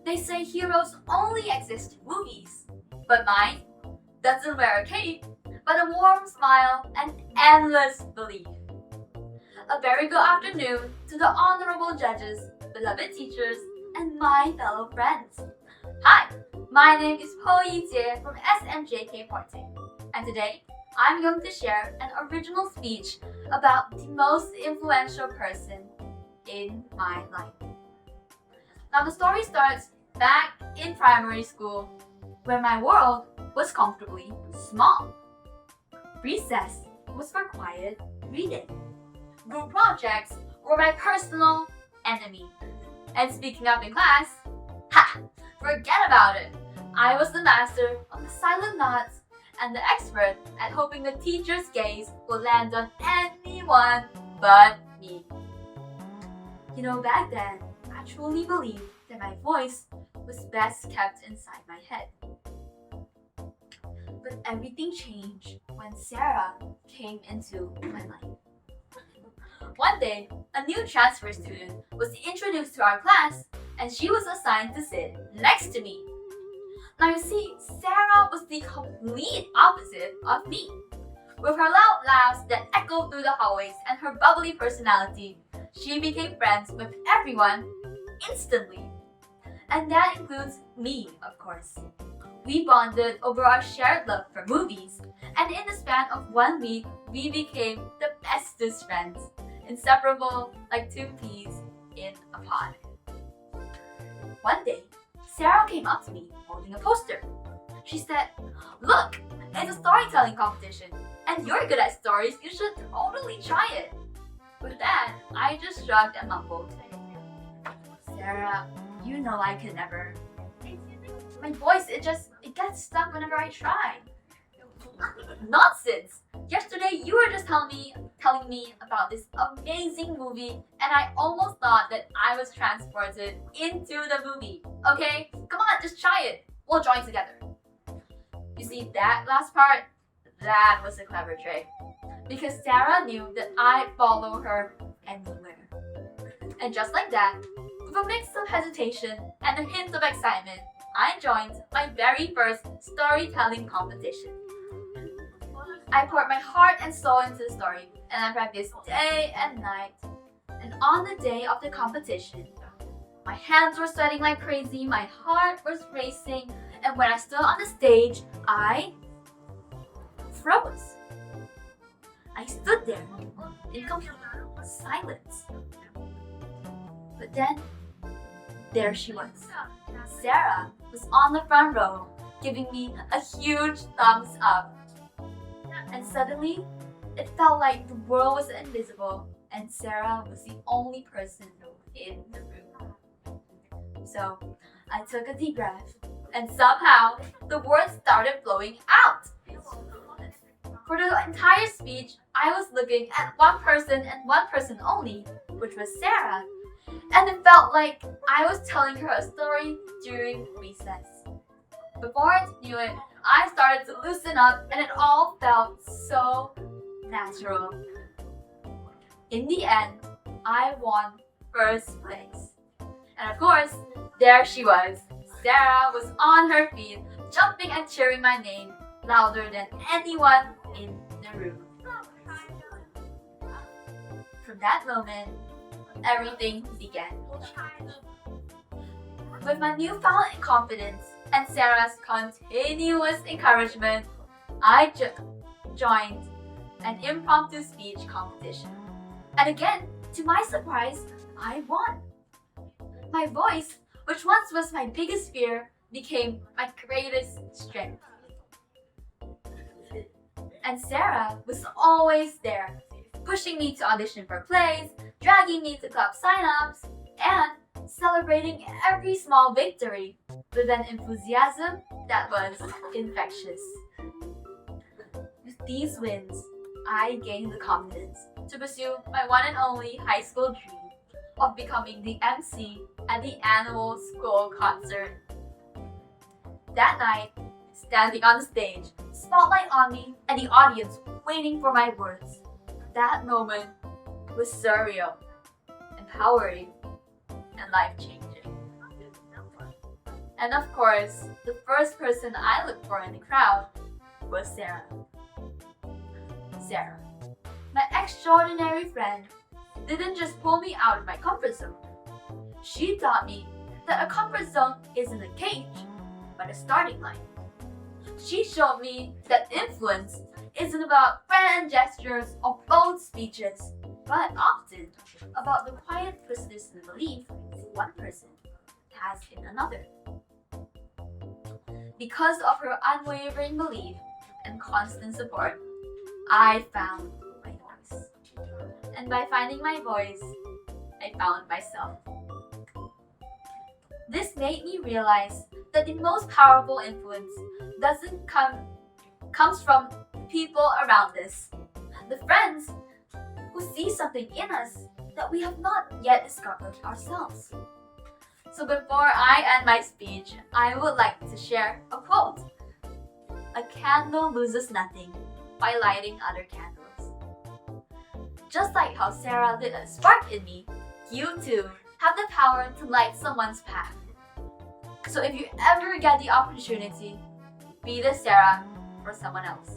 They say heroes only exist in movies, but mine doesn't wear a cape, but a warm smile and endless belief. A very good afternoon to the honorable judges, beloved teachers, and my fellow friends. Hi, my name is PHOR from SMJK Part 2, and today I'm going to share an original speech about the most influential person in my life. Now the story starts back in primary school, where my world was comfortably small. Recess was for quiet reading. Group projects were my personal enemy. And speaking up in class, forget about it. I was the master of the silent nods and the expert at hoping the teacher's gaze will land on anyone but me. You know, back then, I truly believed that my voice was best kept inside my head. But everything changed when Sarah came into my life. One day, a new transfer student was introduced to our class, and she was assigned to sit next to me. Now you see, Sarah was the complete opposite of me. With her loud laughs that echoed through the hallways and her bubbly personality, she became friends with everyone instantly. And that includes me, of course. We bonded over our shared love for movies, and in the span of 1 week, we became the bestest friends, inseparable like two peas in a pod. One day, Sarah came up to me holding a poster. She said, "Look, it's a storytelling competition, and you're good at stories, you should totally try it." With that, I just shrugged and mumbled, "Sarah, you know I could never. My voice, it gets stuck whenever I try." "Nonsense! Yesterday you were just telling me about this amazing movie, and I almost thought that I was transported into the movie. Okay? Come on, just try it. We'll join together." You see, that last part, that was a clever trick. Because Sarah knew that I'd follow her anywhere. And just like that, with a mix of hesitation and a hint of excitement, I joined my very first storytelling competition. I poured my heart and soul into the story, and I practiced day and night. And on the day of the competition, my hands were sweating like crazy, my heart was racing, and when I stood on the stage, I froze. I stood there in complete silence. But then, there she was. Sarah was on the front row, giving me a huge thumbs up. And suddenly, it felt like the world was invisible and Sarah was the only person in the room. So, I took a deep breath, and somehow, the words started flowing out. For the entire speech, I was looking at one person and one person only, which was Sarah. And it felt like I was telling her a story during recess. Before I knew it, I started to loosen up and it all felt so natural. In the end, I won first place. And of course, there she was. Sarah was on her feet, jumping and cheering my name louder than anyone in the room. From that moment, everything began. With my newfound confidence and Sarah's continuous encouragement, I joined an impromptu speech competition. And again, to my surprise, I won. My voice, which once was my biggest fear, became my greatest strength. And Sarah was always there, pushing me to audition for plays, dragging me to club sign-ups, and celebrating every small victory with an enthusiasm that was infectious. With these wins, I gained the confidence to pursue my one and only high school dream of becoming the MC at the annual school concert. That night, standing on the stage, spotlight on me, and the audience waiting for my words. That moment was surreal, empowering, and life-changing. And of course, the first person I looked for in the crowd was Sarah. Sarah, my extraordinary friend, didn't just pull me out of my comfort zone. She taught me that a comfort zone isn't a cage, but a starting line. She showed me that influence isn't about grand gestures or bold speeches, but often about the quiet persistent belief one person has in another. Because of her unwavering belief and constant support, I found my voice. And by finding my voice, I found myself. This made me realize that the most powerful influence comes from people around us, the friends who see something in us that we have not yet discovered ourselves. So before I end my speech, I would like to share a quote. A candle loses nothing by lighting other candles. Just like how Sarah lit a spark in me, you too have the power to light someone's path. So if you ever get the opportunity, be the Sarah for someone else.